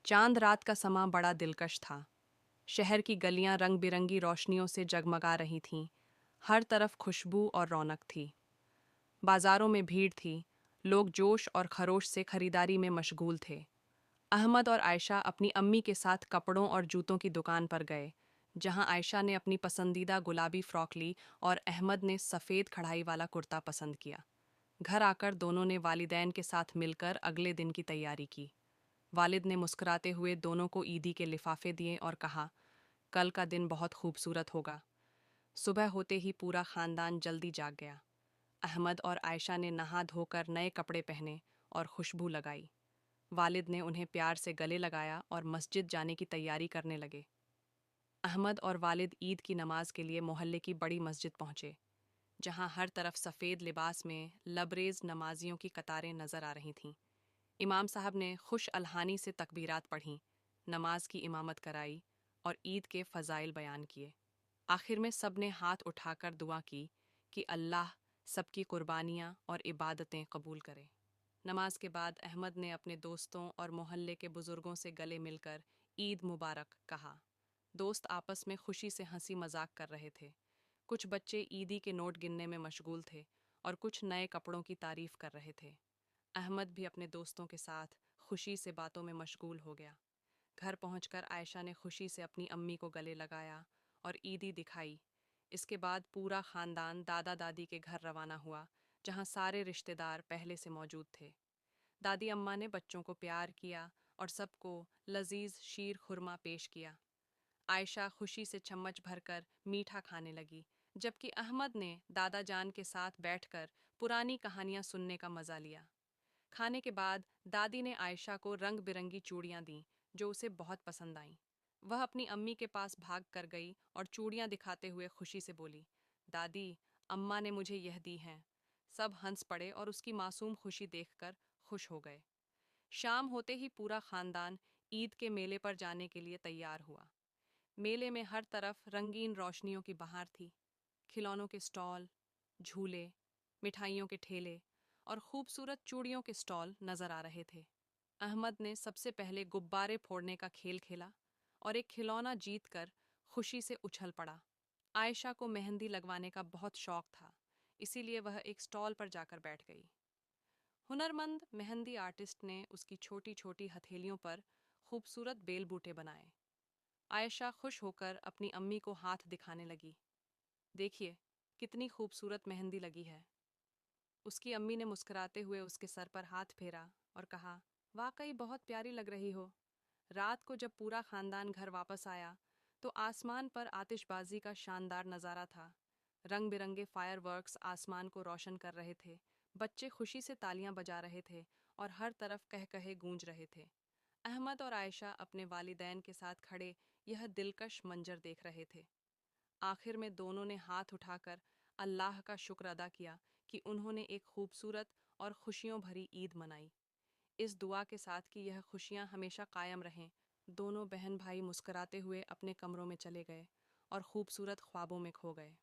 चांद रात का समा बड़ा दिलकश था। शहर की गलियां रंग बिरंगी रोशनियों से जगमगा रही थीं। हर तरफ खुशबू और रौनक थी। बाजारों में भीड़ थी। लोग जोश और खरोश से खरीदारी में मशगूल थे। अहमद और आयशा अपनी अम्मी के साथ कपड़ों और जूतों की दुकान पर गए, जहां आयशा ने अपनी पसंदीदा गुलाबी फ्रॉक ली और अहमद ने सफ़ेद कढ़ाई वाला कुर्ता पसंद किया। घर आकर दोनों ने वालिदैन के साथ मिलकर अगले दिन की तैयारी की। वालिद ने मुस्कुराते हुए दोनों को ईदी के लिफाफे दिए और कहा, कल का दिन बहुत खूबसूरत होगा। सुबह होते ही पूरा खानदान जल्दी जाग गया। अहमद और आयशा ने नहा धोकर नए कपड़े पहने और खुशबू लगाई। वालिद ने उन्हें प्यार से गले लगाया और मस्जिद जाने की तैयारी करने लगे। अहमद और वालिद ईद की नमाज के लिए मोहल्ले की बड़ी मस्जिद पहुंचे, जहां हर तरफ सफ़ेद लिबास में लबरेज नमाजियों की कतारें नजर आ रही थीं। इमाम साहब ने खुश अलहानी से तकबीरात पढ़ीं, नमाज की इमामत कराई और ईद के फ़ज़ाइल बयान किए। आखिर में सब ने हाथ उठाकर दुआ की कि अल्लाह सबकी कुर्बानियाँ और इबादतें कबूल करे। नमाज के बाद अहमद ने अपने दोस्तों और मोहल्ले के बुज़ुर्गों से गले मिलकर ईद मुबारक कहा। दोस्त आपस में खुशी से हंसी मजाक कर रहे थे। कुछ बच्चे ईदी के नोट गिनने में मशगूल थे और कुछ नए कपड़ों की तारीफ कर रहे थे। अहमद भी अपने दोस्तों के साथ खुशी से बातों में मशगूल हो गया। घर पहुंचकर आयशा ने खुशी से अपनी अम्मी को गले लगाया और ईदी दिखाई। इसके बाद पूरा खानदान दादा दादी के घर रवाना हुआ, जहां सारे रिश्तेदार पहले से मौजूद थे। दादी अम्मा ने बच्चों को प्यार किया और सबको लजीज शीर खुरमा पेश किया। आयशा खुशी से चम्मच भरकर मीठा खाने लगी, जबकि अहमद ने दादा जान के साथ बैठकर पुरानी कहानियां सुनने का मजा लिया। खाने के बाद दादी ने आयशा को रंग बिरंगी चूड़ियां दीं, जो उसे बहुत पसंद आईं। वह अपनी अम्मी के पास भाग कर गई और चूड़ियां दिखाते हुए खुशी से बोली, दादी, अम्मा ने मुझे यह दी हैं। सब हंस पड़े और उसकी मासूम खुशी देखकर खुश हो गए। शाम होते ही पूरा खानदान ईद के मेले पर जाने के लिए तैयार हुआ। मेले में हर तरफ रंगीन रोशनियों की बहार थी। खिलौनों के स्टॉल, झूले, मिठाइयों के ठेले और खूबसूरत चूड़ियों के स्टॉल नजर आ रहे थे। अहमद ने सबसे पहले गुब्बारे फोड़ने का खेल खेला और एक खिलौना जीतकर खुशी से उछल पड़ा। आयशा को मेहंदी लगवाने का बहुत शौक था, इसीलिए वह एक स्टॉल पर जाकर बैठ गई। हुनरमंद मेहंदी आर्टिस्ट ने उसकी छोटी छोटी हथेलियों पर खूबसूरत बेल बूटे बनाए। आयशा खुश होकर अपनी अम्मी को हाथ दिखाने लगी। देखिए, कितनी खूबसूरत मेहंदी लगी है। उसकी अम्मी ने मुस्कुराते हुए उसके सर पर हाथ फेरा और कहा, वाकई बहुत प्यारी लग रही हो। रात को जब पूरा खानदान घर वापस आया तो आसमान पर आतिशबाजी का शानदार नज़ारा था। रंग बिरंगे फायरवर्क्स आसमान को रोशन कर रहे थे। बच्चे खुशी से तालियां बजा रहे थे और हर तरफ कहकहे गूंज रहे थे। अहमद और आयशा अपने वालिदैन के साथ खड़े यह दिलकश मंजर देख रहे थे। आखिर में दोनों ने हाथ उठाकर अल्लाह का शुक्र अदा किया कि उन्होंने एक खूबसूरत और खुशियों भरी ईद मनाई। इस दुआ के साथ कि यह खुशियां हमेशा कायम रहें, दोनों बहन भाई मुस्कुराते हुए अपने कमरों में चले गए और खूबसूरत ख्वाबों में खो गए।